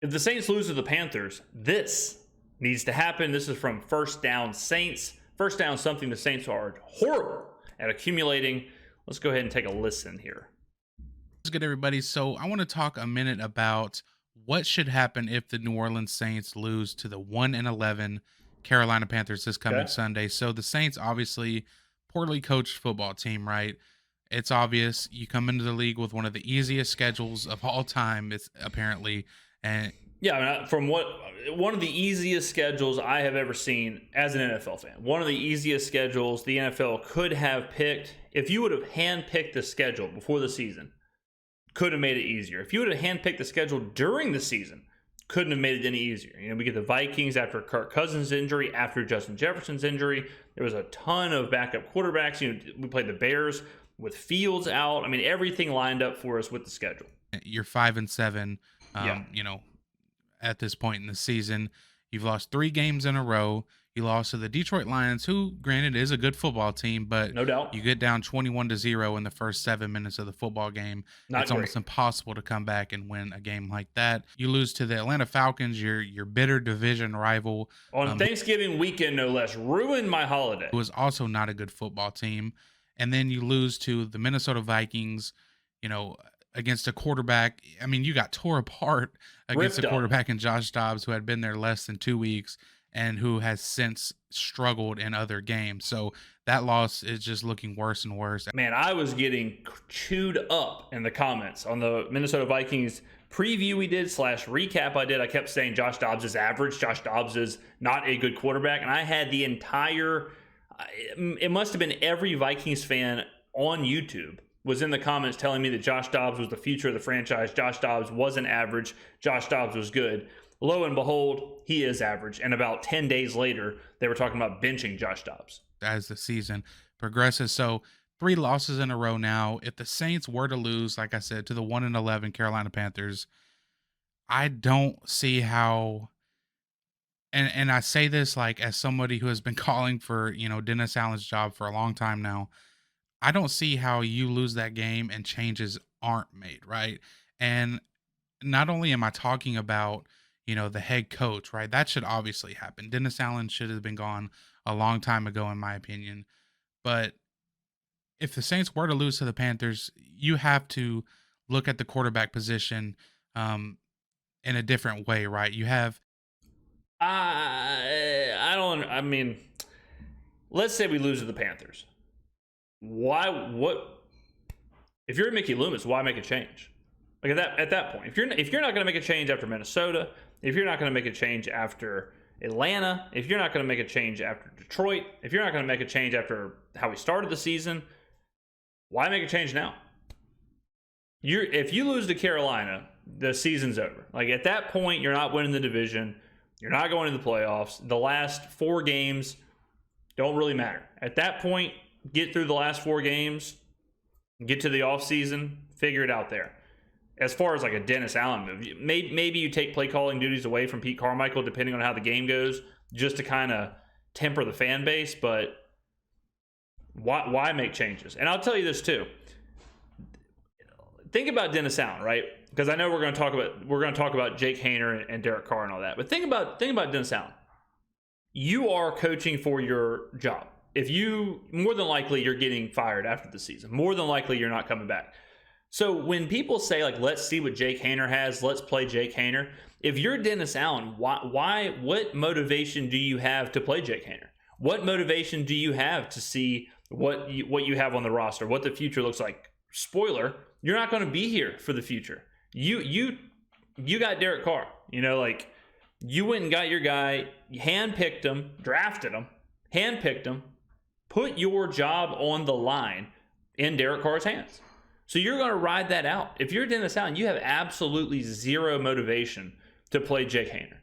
If the Saints lose to the Panthers, this needs to happen. This is from First Down Saints. First Down, something the Saints are horrible at accumulating. Let's go ahead and take a listen here. What's good, everybody? So I want to talk a minute about what should happen if the New Orleans Saints lose to the 1-11 Carolina Panthers this coming Okay. Sunday. So the Saints, obviously, poorly coached football team, right? It's obvious you come into the league with one of the easiest schedules of all time. It's apparently, and Yeah, I mean, from one of the easiest schedules I have ever seen as an NFL fan. One of the easiest schedules the NFL could have picked. If you would have handpicked the schedule before the season, could have made it easier. If you would have handpicked the schedule during the season, couldn't have made it any easier. You know, we get the Vikings after Kirk Cousins' injury, after Justin Jefferson's injury. There was a ton of backup quarterbacks. You know, we played the Bears with Fields out. I mean, everything lined up for us with the schedule. you're 5-7. Yeah. You know, at this point in the season, you've lost 3 games in a row. You lost to the Detroit Lions, who, granted, is a good football team, but No doubt. you get down 21-0 in the first 7 minutes of the football game. Not It's great. almost impossible to come back and win a game like that. You lose to the Atlanta Falcons, your bitter division rival, On Thanksgiving weekend, no less. Ruined my holiday. who was also not a good football team. And then you lose to the Minnesota Vikings, you know, against a quarterback. I mean, you got tore apart against Ripped a up. quarterback in Josh Dobbs, who had been there less than 2 weeks and who has since struggled in other games. So that loss is just looking worse and worse. Man, I was getting chewed up in the comments on the Minnesota Vikings preview we did / recap I did. I kept saying Josh Dobbs is average. Josh Dobbs is not a good quarterback. And I had the entire, it must have been every Vikings fan on YouTube was in the comments telling me that Josh Dobbs was the future of the franchise. Josh Dobbs wasn't average. Josh Dobbs was good. Lo and behold, he is average. And about 10 days later, they were talking about benching Josh Dobbs. As the season progresses. So 3 losses in a row now. If the Saints were to lose, like I said, to the 1-11 Carolina Panthers, I don't see how, and I say this like as somebody who has been calling for, you know, Dennis Allen's job for a long time now. I don't see how you lose that game and changes aren't made, right? And not only am I talking about, you know, the head coach, right? That should obviously happen. Dennis Allen should have been gone a long time ago, in my opinion. But if the Saints were to lose to the Panthers, you have to look at the quarterback position in a different way, right? You have I mean, let's say we lose to the Panthers. If you're Mickey Loomis, why make a change? Like at that point, if you're not going to make a change after Minnesota, if you're not going to make a change after Atlanta, if you're not going to make a change after Detroit, if you're not going to make a change after how we started the season, why make a change now? If you lose to Carolina, the season's over. Like at that point, you're not winning the division. You're not going to the playoffs. The last 4 games don't really matter. At that point, get through the last 4 games, get to the offseason, figure it out there. As far as like a Dennis Allen move, maybe you take play calling duties away from Pete Carmichael depending on how the game goes, just to kind of temper the fan base. But why make changes? And I'll tell you this too. Think about Dennis Allen, right? Because I know we're going to talk about Jake Haener and Derek Carr and all that. But think about Dennis Allen. You are coaching for your job. More than likely you're getting fired after the season. More than likely you're not coming back. So when people say, like, let's see what Jake Haener has, let's play Jake Haener. If you're Dennis Allen, what motivation do you have to play Jake Haener? What motivation do you have to see what you have on the roster, what the future looks like? Spoiler, you're not going to be here for the future. You got Derek Carr. You know, like, you went and got your guy, handpicked him, drafted him, handpicked him, put your job on the line in Derek Carr's hands. So you're going to ride that out. If you're Dennis Allen, you have absolutely zero motivation to play Jake Haener.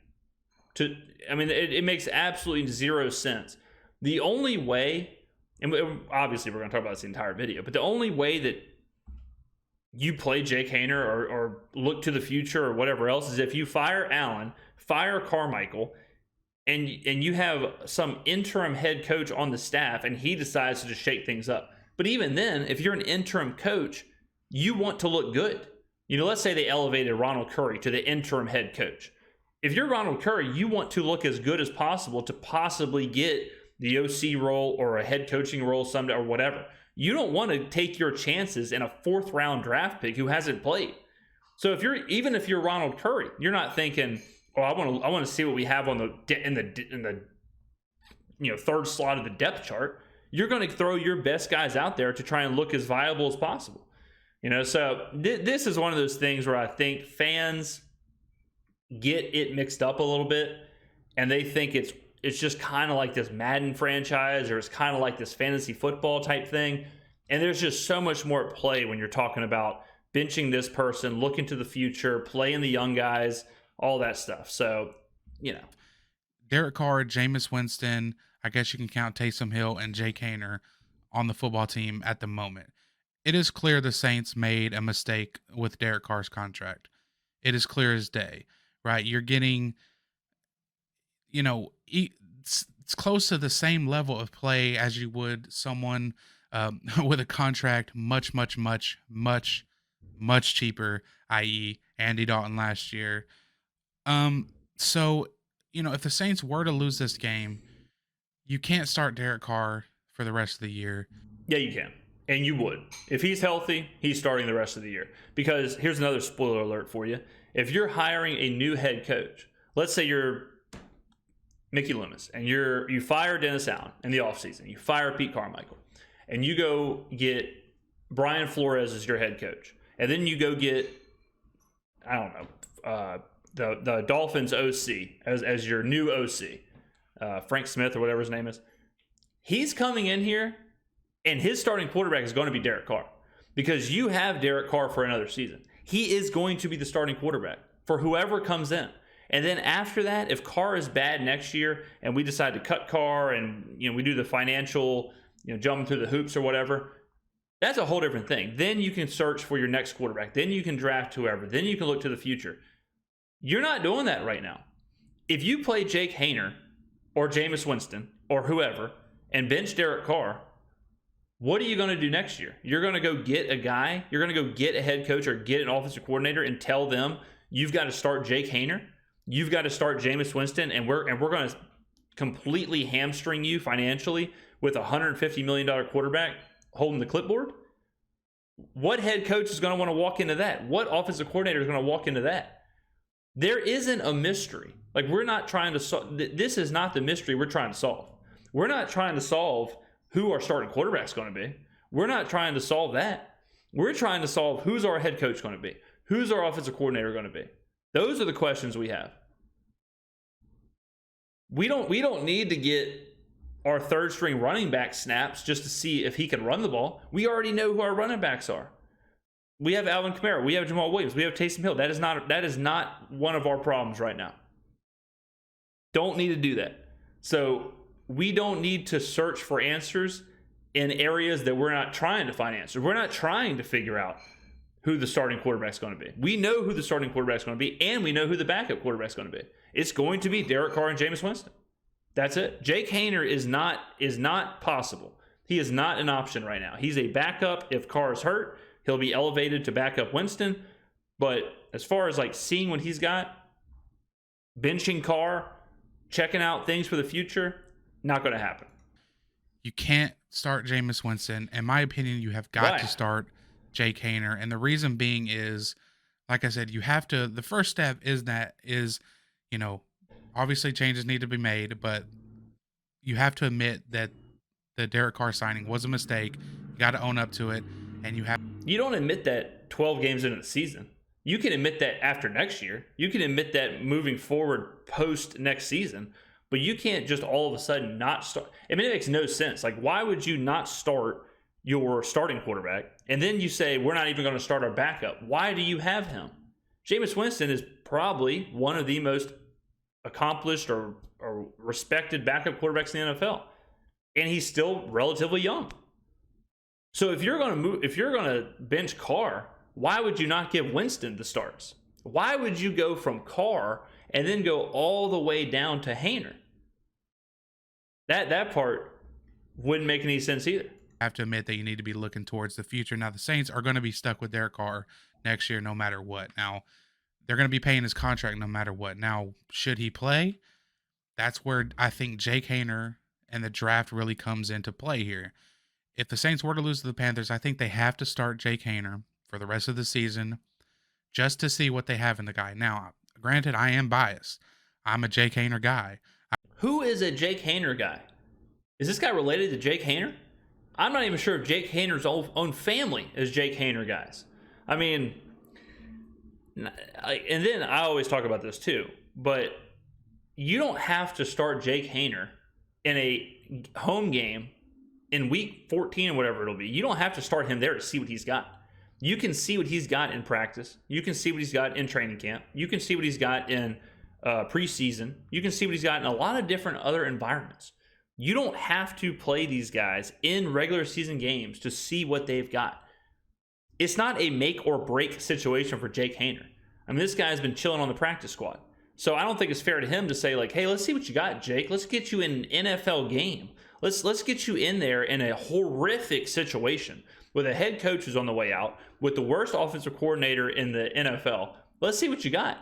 It makes absolutely zero sense. The only way, and obviously we're going to talk about this the entire video, but the only way that you play Jake Haener or look to the future or whatever else is if you fire Allen, fire Carmichael, and you have some interim head coach on the staff and he decides to just shake things up. But even then, if you're an interim coach, you want to look good. let's say they elevated Ronald Curry to the interim head coach. If you're Ronald Curry, you want to look as good as possible to possibly get the OC role or a head coaching role someday or whatever. You don't want to take your chances in a 4th round draft pick who hasn't played. So if you're Ronald Curry, you're not thinking, "Oh, I want to see what we have in the 3rd slot of the depth chart." You're going to throw your best guys out there to try and look as viable as possible. So this is one of those things where I think fans get it mixed up a little bit, and they think it's just kind of like this Madden franchise, or it's kind of like this fantasy football type thing. And there's just so much more at play when you're talking about benching this person, looking to the future, playing the young guys, all that stuff. So, Derek Carr, Jameis Winston, I guess you can count Taysom Hill and Jake Haener on the football team at the moment. It is clear the Saints made a mistake with Derek Carr's contract. It is clear as day, right? You're getting, it's close to the same level of play as you would someone with a contract much, much, much, much, much cheaper, i.e. Andy Dalton last year. So, if the Saints were to lose this game, you can't start Derek Carr for the rest of the year. Yeah, you can. And you would. If he's healthy, he's starting the rest of the year. Because here's another spoiler alert for you. If you're hiring a new head coach, let's say you're Mickey Loomis, and you fire Dennis Allen in the offseason, you fire Pete Carmichael, and you go get Brian Flores as your head coach, and then you go get, I don't know, the Dolphins OC as your new OC, Frank Smith or whatever his name is. He's coming in here, and his starting quarterback is going to be Derek Carr, because you have Derek Carr for another season. He is going to be the starting quarterback for whoever comes in. And then after that, if Carr is bad next year and we decide to cut Carr and we do the financial, jumping through the hoops or whatever, that's a whole different thing. Then you can search for your next quarterback. Then you can draft whoever. Then you can look to the future. You're not doing that right now. If you play Jake Haener or Jameis Winston or whoever and bench Derek Carr, what are you going to do next year? You're going to go get a guy, you're going to go get a head coach or get an offensive coordinator and tell them you've got to start Jake Haener, you've got to start Jameis Winston, and we're going to completely hamstring you financially with a $150 million quarterback holding the clipboard? What head coach is going to want to walk into that? What offensive coordinator is going to walk into that? There isn't a mystery. Like, we're not trying to solve. This is not the mystery we're trying to solve. We're not trying to solve who our starting quarterback's going to be. We're not trying to solve that. We're trying to solve who's our head coach going to be. Who's our offensive coordinator going to be? Those are the questions we have. We don't need to get our third string running back snaps just to see if he can run the ball. We already know who our running backs are. We have Alvin Kamara. We have Jamal Williams. We have Taysom Hill. That is not one of our problems right now. Don't need to do that. So we don't need to search for answers in areas that we're not trying to find answers. We're not trying to figure out who the starting quarterback's going to be. We know who the starting quarterback's going to be, and we know who the backup quarterback's going to be. It's going to be Derek Carr and Jameis Winston. That's it. Jake Haener is not possible. He is not an option right now. He's a backup. If Carr is hurt, he'll be elevated to backup Winston. But as far as like seeing what he's got, benching Carr, checking out things for the future, not going to happen. You can't start Jameis Winston. In my opinion, you have got to start Jake Haener. And the reason being is, like I said, you have to, the first step is obviously changes need to be made, but you have to admit that the Derek Carr signing was a mistake. You got to own up to it. And you don't admit that 12 games into the season. You can admit that after next year. You can admit that moving forward post next season. But you can't just all of a sudden not start. I mean, it makes no sense. Like, why would you not start your starting quarterback? And then you say, we're not even going to start our backup. Why do you have him? Jameis Winston is probably one of the most accomplished or respected backup quarterbacks in the NFL. And he's still relatively young. So if you're going to bench Carr, why would you not give Winston the starts? Why would you go from Carr and then go all the way down to Haener? That part wouldn't make any sense either. have to admit that you need to be looking towards the future. Now, the Saints are going to be stuck with Derek Carr next year, no matter what. Now, they're going to be paying his contract no matter what. Now, should he play? That's where I think Jake Haener and the draft really comes into play here. If the Saints were to lose to the Panthers, I think they have to start Jake Haener for the rest of the season just to see what they have in the guy. Now, granted, I am biased. I'm a Jake Haener guy. Who is a Jake Haener guy? Is this guy related to Jake Haener? I'm not even sure if Jake Haener's own family is Jake Haener guys. I mean, and then I always talk about this too, but you don't have to start Jake Haener in a home game in week 14 or whatever it'll be. You don't have to start him there to see what he's got. You can see what he's got in practice. You can see what he's got in training camp. You can see what he's got in preseason. You can see what he's got in a lot of different other environments. You don't have to play these guys in regular season games to see what they've got. It's not a make or break situation for Jake Haener. I mean, this guy's been chilling on the practice squad. So I don't think it's fair to him to say like, hey, let's see what you got, Jake. Let's get you in an NFL game. Let's get you in there in a horrific situation with a head coach who's on the way out, with the worst offensive coordinator in the NFL. Let's see what you got.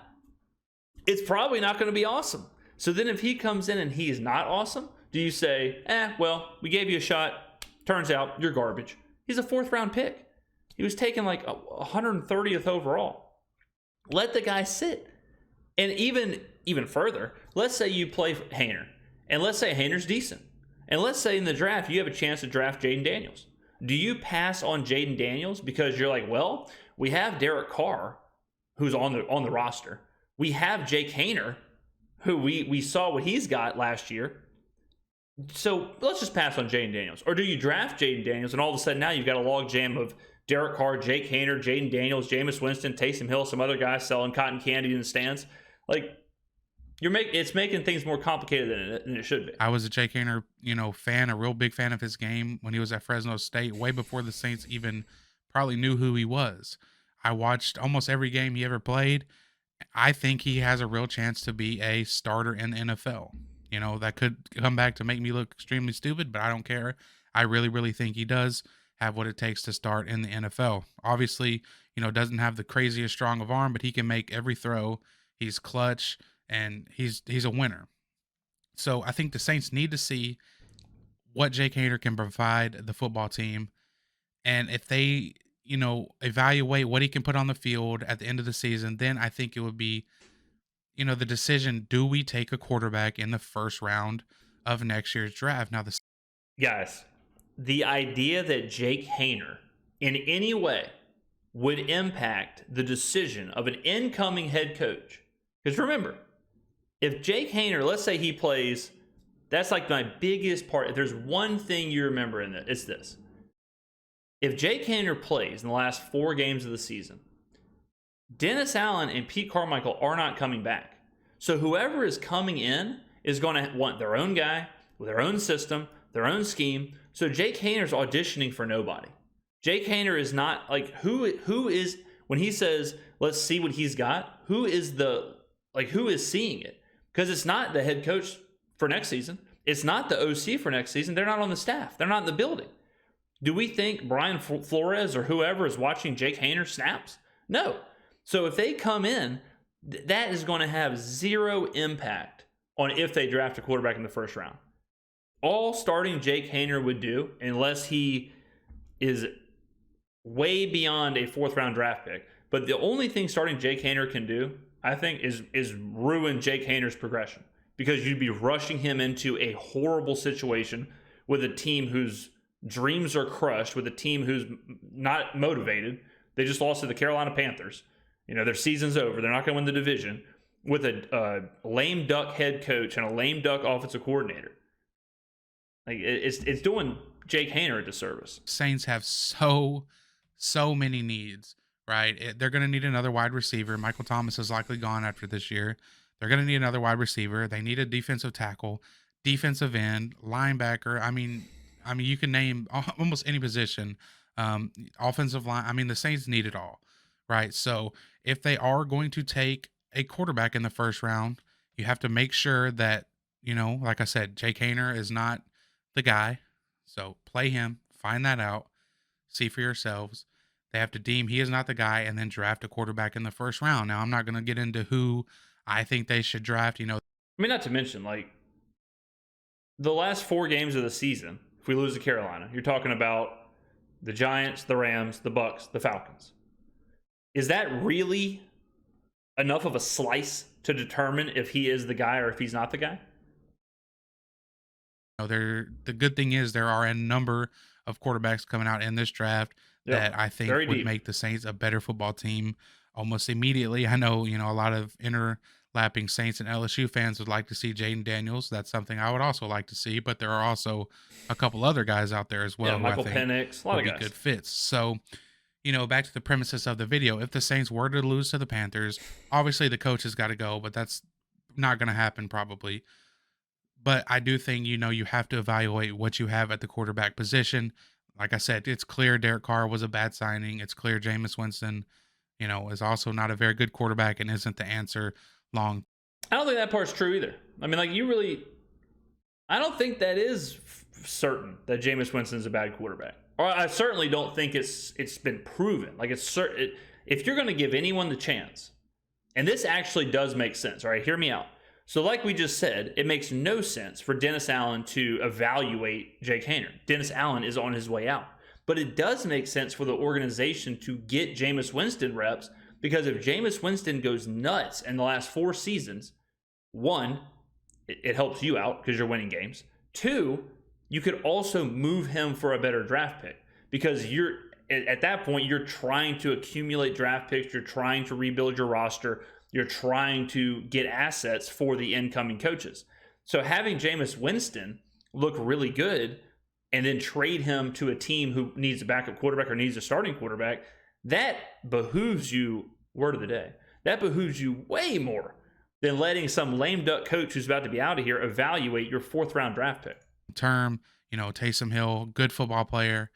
It's probably not going to be awesome. So then if he comes in and he is not awesome, do you say, well, we gave you a shot. Turns out you're garbage. He's a 4th round pick. He was taken like 130th overall. Let the guy sit. And even further, let's say you play Haener, and let's say Haener's decent. And let's say in the draft, you have a chance to draft Jaden Daniels. Do you pass on Jaden Daniels because you're like, well, we have Derek Carr, who's on the roster. We have Jake Haener, who we saw what he's got last year. So let's just pass on Jaden Daniels. Or do you draft Jaden Daniels, and all of a sudden now you've got a log jam of Derek Carr, Jake Haener, Jaden Daniels, Jameis Winston, Taysom Hill, some other guys selling cotton candy in the stands? Like, it's making things more complicated than it should be. I was a Jake Haener, fan, a real big fan of his game when he was at Fresno State, way before the Saints even probably knew who he was. I watched almost every game he ever played. I think he has a real chance to be a starter in the NFL. That could come back to make me look extremely stupid, but I don't care. I really, really think he does have what it takes to start in the NFL. Obviously, doesn't have the craziest strong of arm, but he can make every throw. He's clutch, and he's a winner. So I think the Saints need to see what Jake Haener can provide the football team. And if they, evaluate what he can put on the field at the end of the season, then I think it would be, the decision, do we take a quarterback in the first round of next year's draft? Now, guys, the idea that Jake Haener in any way would impact the decision of an incoming head coach. Because remember, if Jake Haener, let's say he plays, that's like my biggest part. If there's one thing you remember in it, it's this. If Jake Haener plays in the last 4 games of the season, Dennis Allen and Pete Carmichael are not coming back. So whoever is coming in is going to want their own guy with their own system, their own scheme. So Jake Haener's auditioning for nobody. Jake Haener is not like who is, when he says, let's see what he's got, who is seeing it? Because it's not the head coach for next season. It's not the OC for next season. They're not on the staff. They're not in the building. Do we think Brian Flores or whoever is watching Jake Haener snaps? No. So if they come in, that is going to have zero impact on if they draft a quarterback in the first round. All starting Jake Haener would do, unless he is way beyond a 4th round draft pick, but the only thing starting Jake Haener can do, I think, is ruin Jake Haener's progression, because you'd be rushing him into a horrible situation with a team whose dreams are crushed, with a team who's not motivated. They just lost to the Carolina Panthers. Their season's over. They're not going to win the division, with a lame duck head coach and a lame duck offensive coordinator. Like, it's doing Jake Haener a disservice. Saints have so many needs, right? They're going to need another wide receiver. Michael Thomas is likely gone after this year. They're going to need another wide receiver. They need a defensive tackle, defensive end, linebacker. I mean, you can name almost any position. Offensive line. I mean, the Saints need it all, right? So if they are going to take a quarterback in the first round, you have to make sure that, like I said, Jake Haener is not the guy. So play him, find that out, see for yourselves. They have to deem he is not the guy and then draft a quarterback in the first round. Now, I'm not going to get into who I think they should draft. You know, I mean, not to mention, like, the last 4 games of the season, if we lose to Carolina, you're talking about the Giants, the Rams, the Bucks, the Falcons. Is that really enough of a slice to determine if he is the guy or if he's not the guy? the good thing is there are a number of quarterbacks coming out in this draft Yeah, that I think very would deep. make the Saints a better football team almost immediately. I know, a lot of interlapping Saints and LSU fans would like to see Jaden Daniels. That's something I would also like to see, but there are also a couple other guys out there as well Yeah, who I Michael think Penix, a lot would of be guys. good fits. So, back to the premises of the video. If the Saints were to lose to the Panthers, obviously the coach has got to go, but that's not going to happen probably. But I do think, you have to evaluate what you have at the quarterback position. Like I said, it's clear Derek Carr was a bad signing. It's clear Jameis Winston, is also not a very good quarterback and isn't the answer long. I don't think that part's true either. I mean, like, I don't think that is certain that Jameis Winston's a bad quarterback. Or I certainly don't think it's been proven. Like, it's certain. If you're going to give anyone the chance, and this actually does make sense, all right, hear me out. So like we just said, it makes no sense for Dennis Allen to evaluate Jake Haener. Dennis Allen is on his way out. But it does make sense for the organization to get Jameis Winston reps, because if Jameis Winston goes nuts in the last 4 seasons, 1, it helps you out because you're winning games. 2, you could also move him for a better draft pick, because you're at that point, you're trying to accumulate draft picks. You're trying to rebuild your roster. You're trying to get assets for the incoming coaches. So having Jameis Winston look really good and then trade him to a team who needs a backup quarterback or needs a starting quarterback, that behooves you, word of the day, that behooves you way more than letting some lame duck coach who's about to be out of here evaluate your 4th round draft pick. Term, Taysom Hill, good football player,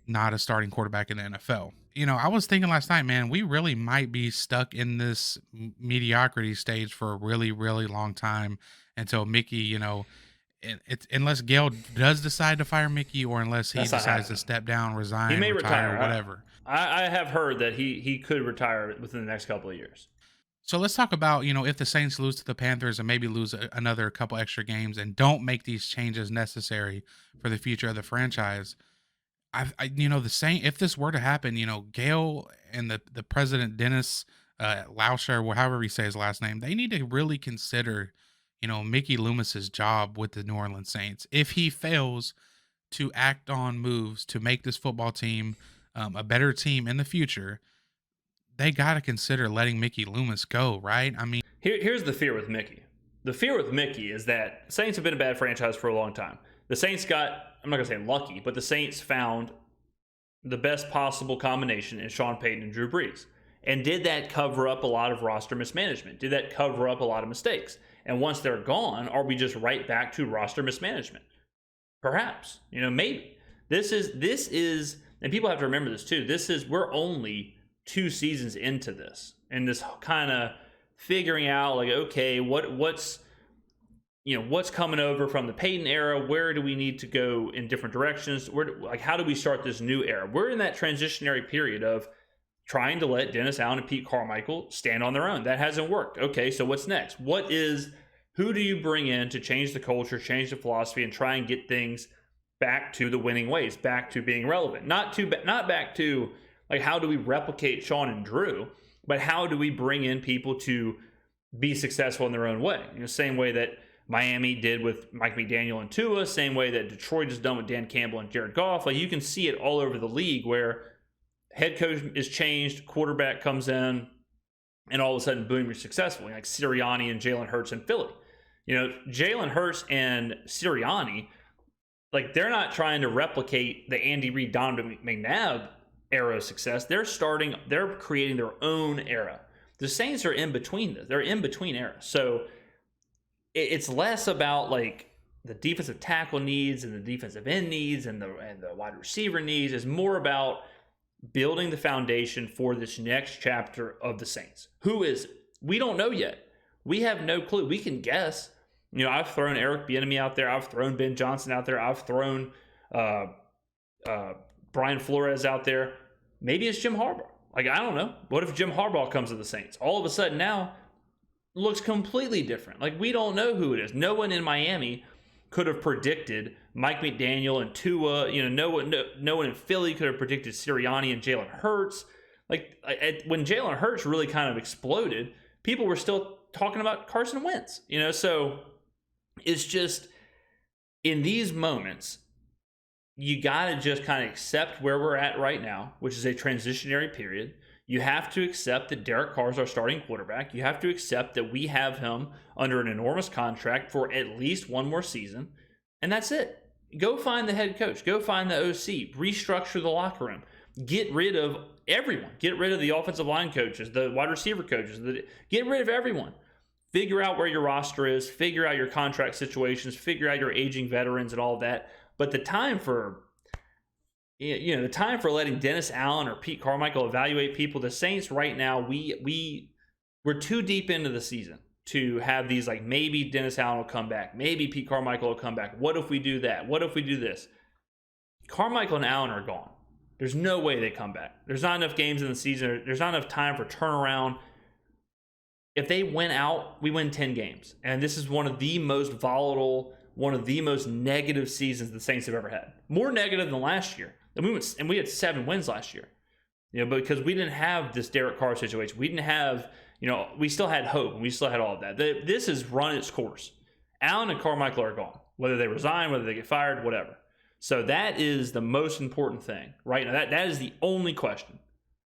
not a starting quarterback in the NFL. I was thinking last night, man, we really might be stuck in this mediocrity stage for a really, really long time until Mickey, unless Gail does decide to fire Mickey, or unless he decides to step down, resign, he may retire, whatever. I have heard that he could retire within the next couple of years. So let's talk about, if the Saints lose to the Panthers and maybe lose another couple extra games and don't make these changes necessary for the future of the franchise. The Saint, if this were to happen, Gail and the president, Dennis Lauscher, or however you say his last name, they need to really consider, Mickey Loomis's job with the New Orleans Saints. If he fails to act on moves to make this football team a better team in the future, they got to consider letting Mickey Loomis go, right? I mean, here's the fear with Mickey. The fear with Mickey is that Saints have been a bad franchise for a long time. The Saints got, I'm not going to say lucky, but the Saints found the best possible combination in Sean Payton and Drew Brees. And did that cover up a lot of roster mismanagement? Did that cover up a lot of mistakes? And once they're gone, are we just right back to roster mismanagement? Perhaps. Maybe. This is, and people have to remember this too, we're only 2 seasons into this. And this kind of figuring out, like, okay, what's coming over from the Peyton era? Where do we need to go in different directions? How do we start this new era? We're in that transitionary period of trying to let Dennis Allen and Pete Carmichael stand on their own. That hasn't worked. Okay, so what's next? Who do you bring in to change the culture, change the philosophy, and try and get things back to the winning ways, back to being relevant? Not back to, like, how do we replicate Sean and Drew, but how do we bring in people to be successful in their own way? Same way that Miami did with Mike McDaniel and Tua, same way that Detroit has done with Dan Campbell and Jared Goff. Like, you can see it all over the league where head coach is changed, quarterback comes in, and all of a sudden, boom, you're successful. Like Sirianni and Jalen Hurts in Philly. Jalen Hurts and Sirianni, like, they're not trying to replicate the Andy Reid, Donovan McNabb era of success. They're creating their own era. The Saints are in between this. They're in between eras. So it's less about, like, the defensive tackle needs and the defensive end needs and the wide receiver needs. It's more about building the foundation for this next chapter of the Saints. Who is it? We don't know yet. We have no clue. We can guess. I've thrown Eric Bieniemy out there. I've thrown Ben Johnson out there. I've thrown Brian Flores out there. Maybe it's Jim Harbaugh. Like, I don't know. What if Jim Harbaugh comes to the Saints? All of a sudden now looks completely different. Like, we don't know who it is. No one in Miami could have predicted Mike McDaniel and Tua. No one in Philly could have predicted Sirianni and Jalen Hurts. Like, when Jalen Hurts really kind of exploded, people were still talking about Carson Wentz. So it's just, in these moments, you got to just kind of accept where we're at right now, which is a transitionary period. You have to accept that Derek Carr is our starting quarterback. You have to accept that we have him under an enormous contract for at least one more season. And that's it. Go find the head coach. Go find the OC. Restructure the locker room. Get rid of everyone. Get rid of the offensive line coaches, the wide receiver coaches. Get rid of everyone. Figure out where your roster is. Figure out your contract situations. Figure out your aging veterans and all of that. But the time for letting Dennis Allen or Pete Carmichael evaluate people, the Saints right now, we're too deep into the season to have these, like, maybe Dennis Allen will come back. Maybe Pete Carmichael will come back. What if we do that? What if we do this? Carmichael and Allen are gone. There's no way they come back. There's not enough games in the season. There's not enough time for turnaround. If they win out, we win 10 games. And this is one of the most volatile, one of the most negative seasons the Saints have ever had. More negative than last year. And we had 7 wins last year. Because we didn't have this Derek Carr situation. We didn't have, we still had hope, and we still had all of that. This has run its course. Allen and Carmichael are gone. Whether they resign, whether they get fired, whatever. So that is the most important thing right now. That is the only question.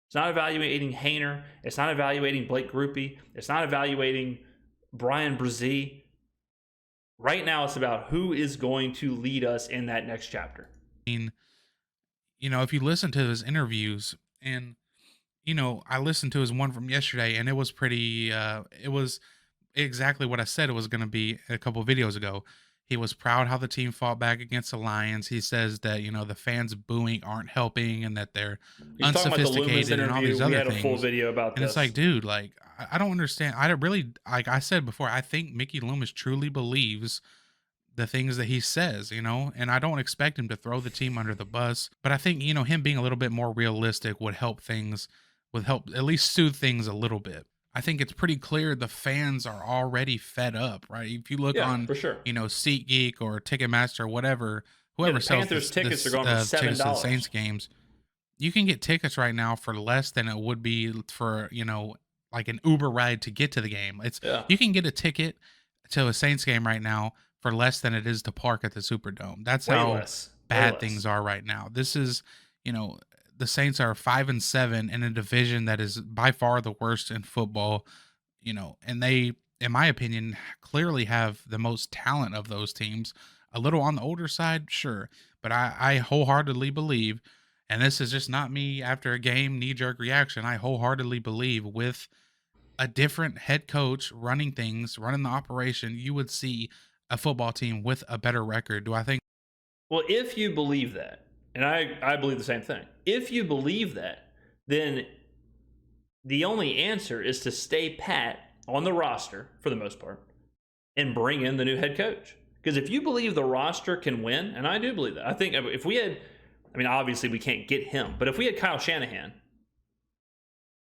It's not evaluating Haener. It's not evaluating Blake Grupe. It's not evaluating Brian Brzee. Right now, it's about who is going to lead us in that next chapter. If you listen to his interviews, and I listened to his one from yesterday, and it was pretty. It was exactly what I said it was going to be a couple of videos ago. He was proud how the team fought back against the Lions. He says that the fans booing aren't helping, and that they're unsophisticated and all these other things. We had a full video about this, and it's like, dude, like, I don't understand. I don't really, like I said before, I think Mickey Loomis truly believes the things that he says, and I don't expect him to throw the team under the bus, but I think, him being a little bit more realistic would help at least soothe things a little bit. I think it's pretty clear the fans are already fed up, right? If you look on, for sure. SeatGeek or Ticketmaster or whatever, whoever sells Panthers tickets are going for $7. Tickets to the Saints games, you can get tickets right now for less than it would be for, like an Uber ride to get to the game. You can get a ticket to a Saints game right now for less than it is to park at the Superdome. That's how bad things are right now. This is, the Saints are 5-7 in a division that is by far the worst in football, and they, in my opinion, clearly have the most talent of those teams. A little on the older side, sure, but I wholeheartedly believe, and this is just not me after a game knee-jerk reaction, I wholeheartedly believe with a different head coach running the operation, you would see a football team with a better record. Do I think? Well, if you believe that, and I believe the same thing. If you believe that, then the only answer is to stay pat on the roster for the most part and bring in the new head coach. Because if you believe the roster can win, and I do believe that, I think if we had, obviously we can't get him, but if we had Kyle Shanahan,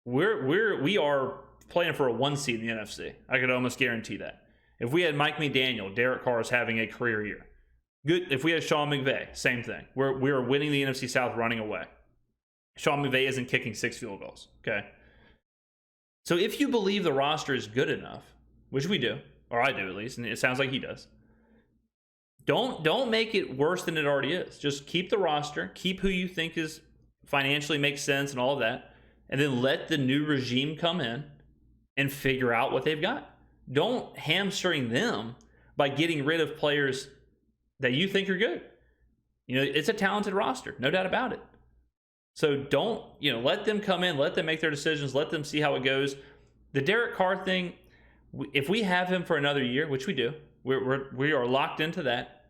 we are playing for a 1 seed in the NFC. I could almost guarantee that. If we had Mike McDaniel, Derek Carr is having a career year. Good. If we had Sean McVay, same thing. We're winning the NFC South running away. Sean McVay isn't kicking 6 field goals. Okay. So if you believe the roster is good enough, which we do, or I do at least, and it sounds like he does, don't make it worse than it already is. Just keep the roster, keep who you think is financially makes sense and all of that, and then let the new regime come in and figure out what they've got. Don't hamstring them by getting rid of players that you think are good. It's a talented roster, no doubt about it. So don't, let them come in, let them make their decisions, let them see how it goes. The Derek Carr thing, if we have him for another year, which we do, we are locked into that.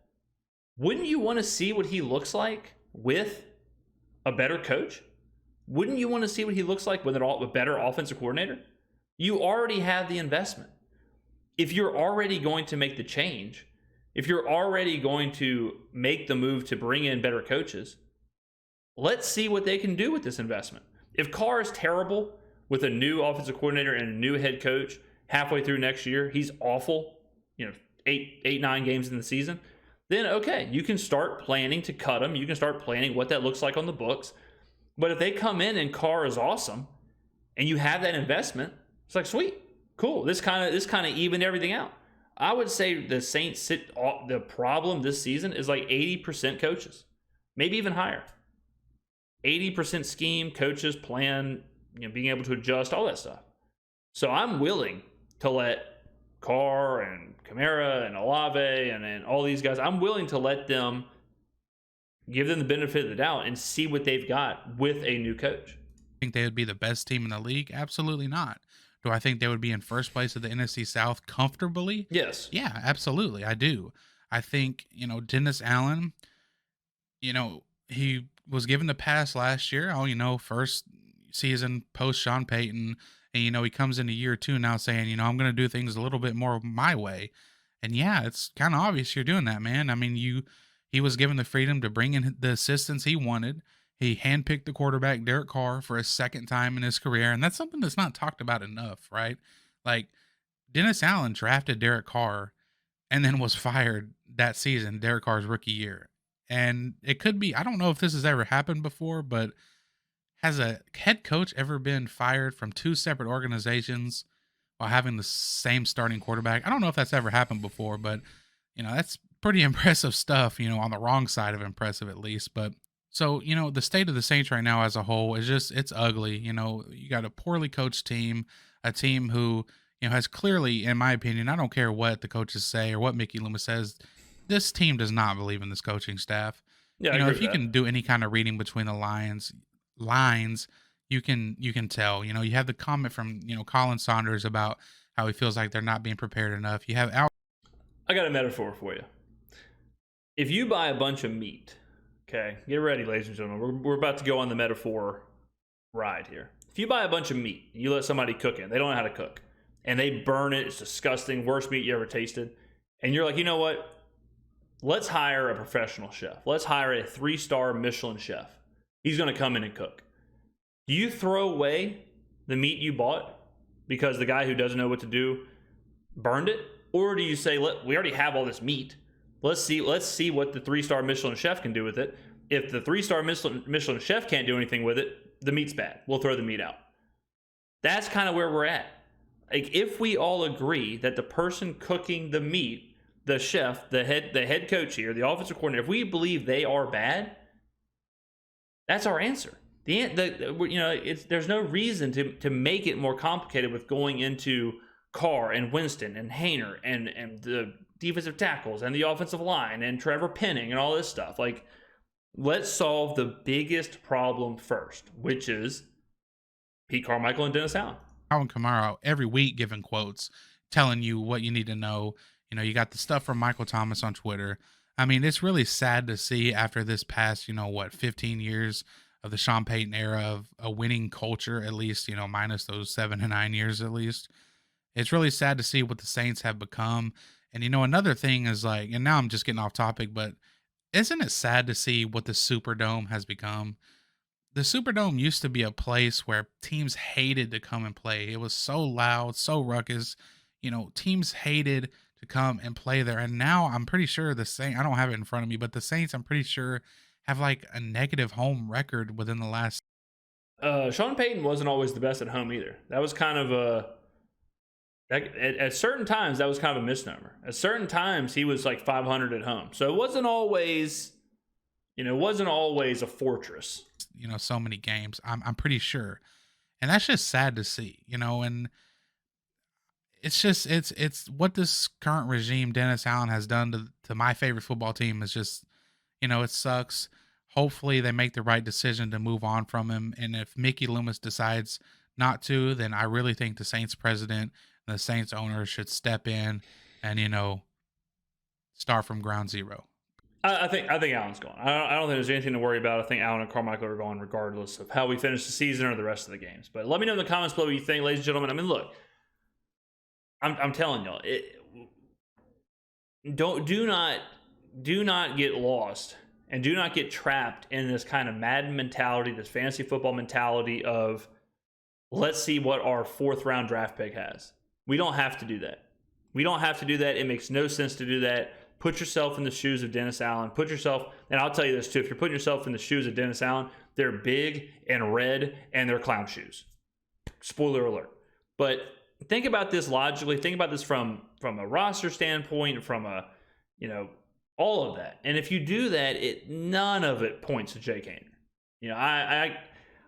Wouldn't you want to see what he looks like with a better coach? Wouldn't you want to see what he looks like with a better offensive coordinator? You already have the investment. If you're already going to make the change, if you're already going to make the move to bring in better coaches, Let's see what they can do with this investment. If Carr is terrible with a new offensive coordinator and a new head coach halfway through next year, he's awful, 9 games in the season, then okay, you can start planning to cut him. You can start planning what that looks like on the books. But if they come in and Carr is awesome and you have that investment, it's like, sweet, cool. This kind of evened everything out. I would say the Saints the problem this season is like 80% coaches, maybe even higher. 80% scheme, coaches, plan, being able to adjust, all that stuff. So I'm willing to let Carr and Kamara and Olave and all these guys, I'm willing to let them, give them the benefit of the doubt and see what they've got with a new coach. Think they would be the best team in the league? Absolutely not. Do I think they would be in first place of the NFC South comfortably? Yes. Yeah, absolutely. I do. I think, Dennis Allen, he was given the pass last year. First season post Sean Payton. And, he comes in a year or two now saying, I'm going to do things a little bit more my way. And yeah, it's kind of obvious you're doing that, man. I mean, he was given the freedom to bring in the assistants he wanted. He handpicked the quarterback, Derek Carr, for a second time in his career. And that's something that's not talked about enough, right? Like, Dennis Allen drafted Derek Carr and then was fired that season, Derek Carr's rookie year. And it could be, I don't know if this has ever happened before, but has a head coach ever been fired from 2 separate organizations while having the same starting quarterback? I don't know if that's ever happened before, but, that's pretty impressive stuff, on the wrong side of impressive at least. But so, the state of the Saints right now as a whole is just, it's ugly. You got a poorly coached team, a team who, has clearly, in my opinion, I don't care what the coaches say or what Mickey Loomis says, this team does not believe in this coaching staff. Yeah, If you can do any kind of reading between the lines, you can tell. You have the comment from, Colin Saunders about how he feels like they're not being prepared enough. You have I got a metaphor for you. If you buy a bunch of meat, okay, get ready, ladies and gentlemen. We're about to go on the metaphor ride here. If you buy a bunch of meat, you let somebody cook it, they don't know how to cook, and they burn it, it's disgusting, worst meat you ever tasted, and you're like, you know what? Let's hire a professional chef. Let's hire a 3-star Michelin chef. He's going to come in and cook. Do you throw away the meat you bought because the guy who doesn't know what to do burned it? Or do you say, we already have all this meat. Let's see what the 3-star Michelin chef can do with it. If the 3-star Michelin chef can't do anything with it, the meat's bad. We'll throw the meat out. That's kind of where we're at. Like, if we all agree that the person cooking the meat, the chef, the head coach here, the offensive coordinator, if we believe they are bad, that's our answer. There's no reason to make it more complicated with going into Carr and Winston and Haener and the defensive tackles and the offensive line and Trevor Penning and all this stuff. Like, let's solve the biggest problem first, which is Pete Carmichael and Dennis Allen. Alvin Kamara every week giving quotes, telling you what you need to know. You got the stuff from Michael Thomas on Twitter. I mean, it's really sad to see after this past, 15 years of the Sean Payton era of a winning culture, at least, minus those 7 to 9 years at least. It's really sad to see what the Saints have become. And, another thing is like, and now I'm just getting off topic, but isn't it sad to see what the Superdome has become? The Superdome used to be a place where teams hated to come and play. It was so loud, so ruckus. Teams hated to come and play there. And now I'm pretty sure the Saints, I don't have it in front of me, but the Saints, I'm pretty sure, have like a negative home record within the last. Sean Payton wasn't always the best at home either. That was kind of at certain times, that was kind of a misnomer. At certain times, he was like 500 at home. So it wasn't always, a fortress. So many games. I'm pretty sure. And that's just sad to see, and it's just, it's what this current regime, Dennis Allen, has done to my favorite football team is just, it sucks. Hopefully they make the right decision to move on from him. And if Mickey Loomis decides not to, then I really think the Saints president and the Saints owner should step in and, start from ground zero. I think Allen's gone. I don't think there's anything to worry about. I think Allen and Carmichael are gone regardless of how we finish the season or the rest of the games. But let me know in the comments below what you think, ladies and gentlemen. I mean, look, I'm telling y'all, do not get lost and do not get trapped in this kind of Madden mentality, this fantasy football mentality of, let's see what our 4th round draft pick has. We don't have to do that. We don't have to do that. It makes no sense to do that. Put yourself in the shoes of Dennis Allen. Put yourself, and I'll tell you this too, if you're putting yourself in the shoes of Dennis Allen, they're big and red and they're clown shoes. Spoiler alert. But think about this logically. Think about this from a roster standpoint, from a, all of that. And if you do that, none of it points to Jake Haener.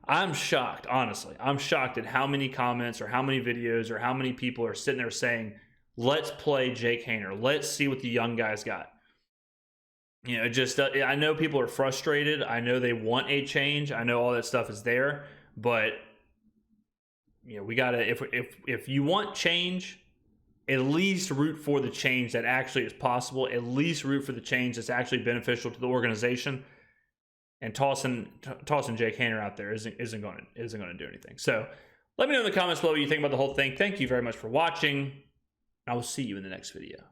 I'm shocked, honestly. I'm shocked at how many comments or how many videos or how many people are sitting there saying, let's play Jake Haener. Let's see what the young guys got. I know people are frustrated. I know they want a change. I know all that stuff is there, but we gotta. If you want change, at least root for the change that actually is possible. At least root for the change that's actually beneficial to the organization. And tossing Jake Haener out there isn't going to do anything. So let me know in the comments below what you think about the whole thing. Thank you very much for watching. I will see you in the next video.